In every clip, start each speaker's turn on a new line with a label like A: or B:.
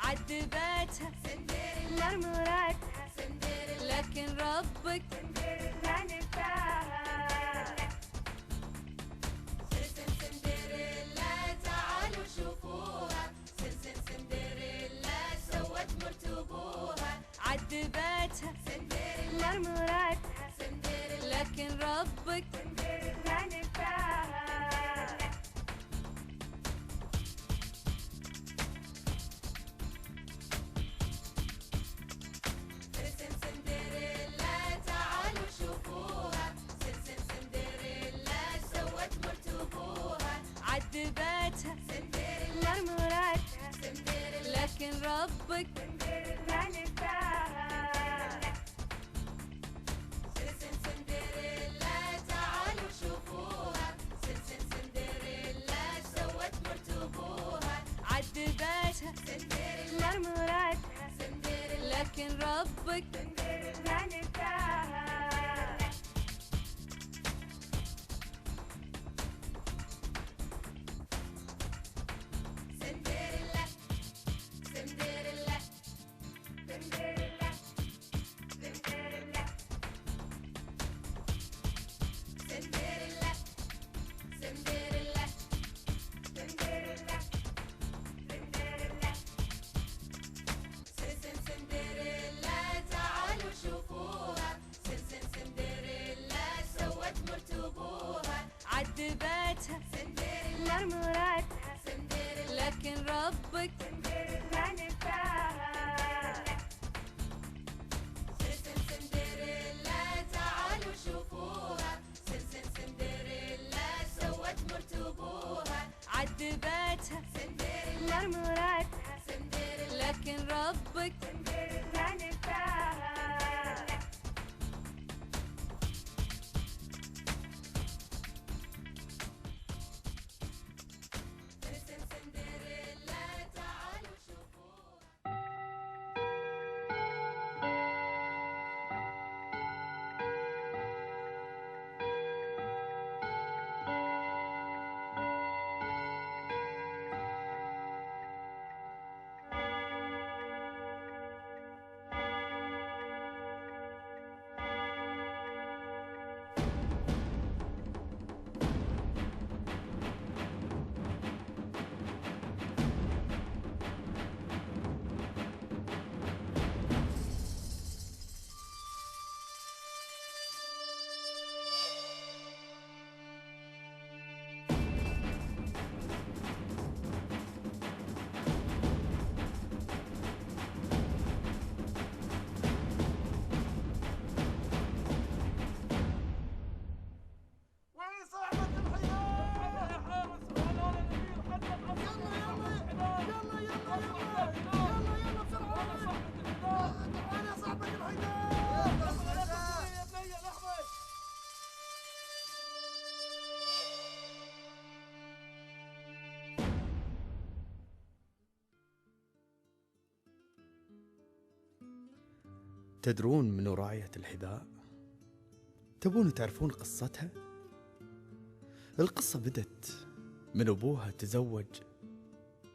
A: عذبتها سندريلا مراتها سندريلا، لكن ربك سندريلا نساها. سلسل سندريلا تعالوا شوفوها، سلسل سندريلا سوت مرتبوها. عذبتها سندريلا مراتها سندريلا، لكن ربك سندريلا نساها. عذبتها سندريلا مراتها سندريلا، لكن ربك سندريلا نساها. سلسل سندريلا تعالوا شوفوها، سلسل سندريلا سوت مرتبوها. عذبتها سندريلا مراتها سندريلا، لكن ربك سندريلا نساها. عذبتها سندريلا مراتها سندريلا، لكن ربك سندريلا نساها. سلسل سندريلا تعالوا شوفوها، سلسل سندريلا سوت مرتبوها. عذبتها سندريلا مراتها سندريلا، لكن ربك سندريلا نساها.
B: تدرون منو راعية الحذاء؟ تبون تعرفون قصتها؟ القصة بدت من أبوها تزوج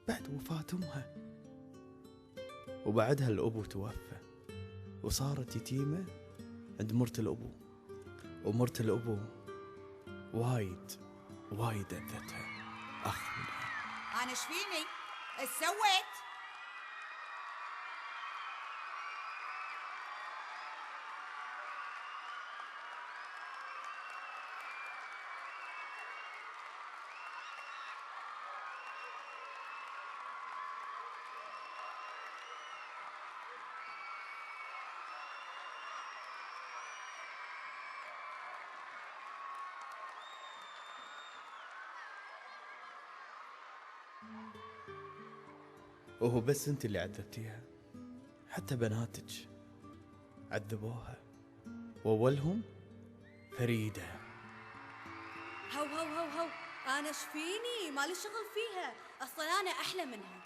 B: بعد وفاة أمها، وبعدها الأبو توفى وصارت يتيمة عند مرت الأبو، ومرت الأبو وايد أذتها أخ منها.
C: أنا شفيني؟ إيش سويت؟
B: وهو بس انت اللي عذبتيها؟ حتى بناتك عذبوها، وأولهم فريدة.
D: هو أنا شفيني مالي شغل فيها، أصلا أنا أحلى منها.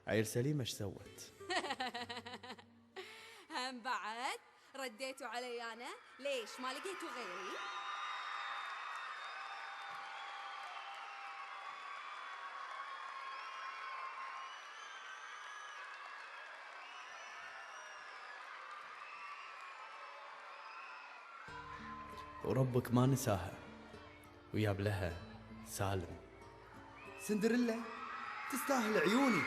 B: عيل سليمة ايش سوت؟
D: هم بعد رديتوا علي أنا؟ ليش ما لقيتوا غيري؟
B: وربك ما نساها وياب لها سالم.
E: سندريلا تستاهل عيوني.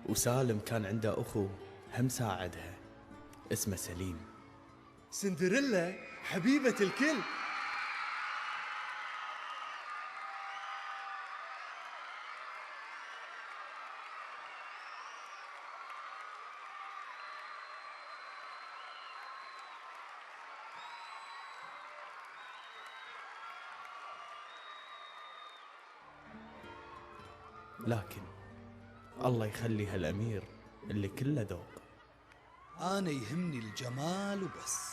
B: وسالم كان عنده أخو هم ساعدها اسمه سليم.
E: سندريلا حبيبة الكل.
B: لكن الله يخلي هالأمير اللي كله ذوق.
E: أنا يهمني الجمال وبس.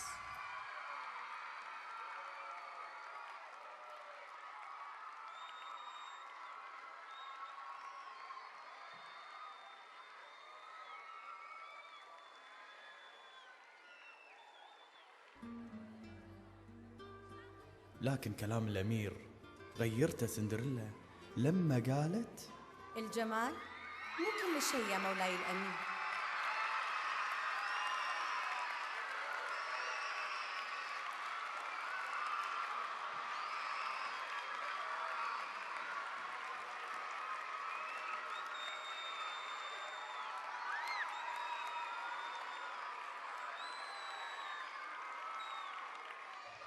B: لكن كلام الأمير غيرته سندريلا لما قالت
F: الجمال مو كل شيء يا مولاي الأمير.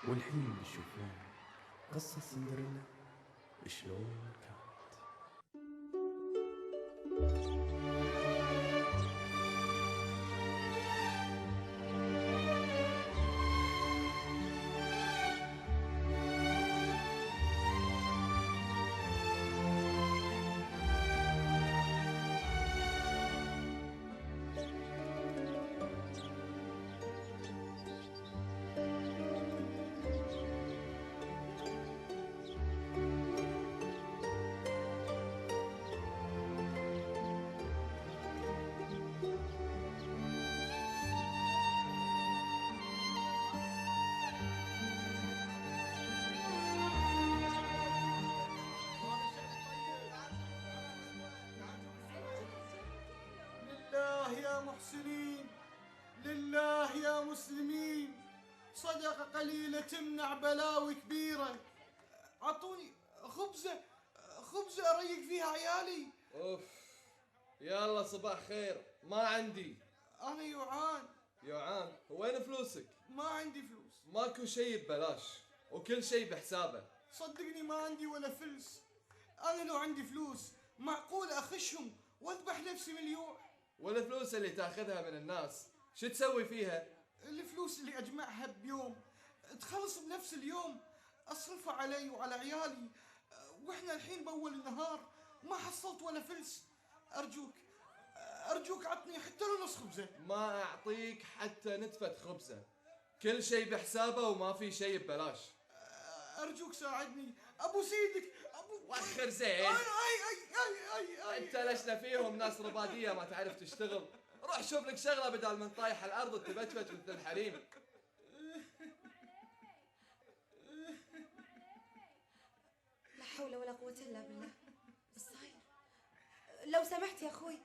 B: والحين بتشوفون قصة سندريلا شلون كانت.
G: لله يا محسنين، لله يا مسلمين، صدقة قليلة تمنع بلاوي كبيرة. عطوني خبزة أريق فيها عيالي.
H: اوف، يلا صباح خير. ما عندي.
G: أنا يوعان.
H: يوعان، وين فلوسك؟
G: ما عندي فلوس.
H: ماكو شيء ببلاش وكل شيء بحسابه.
G: صدقني ما عندي ولا فلس. أنا لو عندي فلوس معقول أخشهم واذبح نفسي من اليوع.
H: والفلوس اللي تاخذها من الناس شو تسوي فيها؟
G: الفلوس اللي أجمعها بيوم تخلص بنفس اليوم، أصرفها علي وعلى عيالي، وإحنا الحين بأول النهار ما حصلت ولا فلس. أرجوك عطني حتى لو نص خبزة.
H: ما أعطيك حتى نتفة خبزة، كل شيء بحسابه وما في شيء ببلاش.
G: أرجوك ساعدني أبو سيدك.
H: وخر زين.
G: أي
H: انت لشنا فيهم ناس ربادية ما تعرف تشتغل. روح شوف لك شغلة بدل من طايح الأرض تبتبت مثل الحريم.
F: لا حول ولا قوة إلا بالله. الصاير لو سمحت يا أخوي،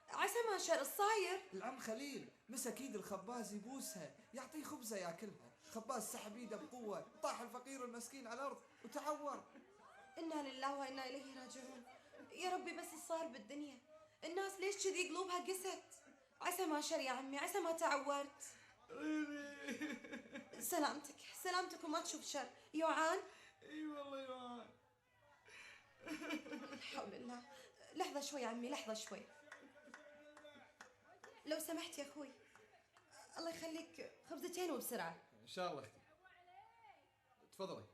F: عسى ما شر الصاير.
I: العم خليل مسك ايد الخباز يبوسها يعطيه خبزة ياكلها. خباز سحب ايده بقوة، طاح الفقير المسكين على الأرض وتعور.
F: إنا لله وإنا إليه راجعون. يا ربي بس الصار بالدنيا، الناس ليش كذي قلوبها قست؟ عسى ما شر يا عمي، عسى ما تعورت. سلامتك وما تشوف شر. يوعان؟
G: اي والله يوعان.
F: لا حول الله. لحظة شوي يا عمي، لحظة شوي لو سمحت يا أخوي. الله يخليك خبزتين وبسرعة.
H: ان شاء الله اختي. تفضلي.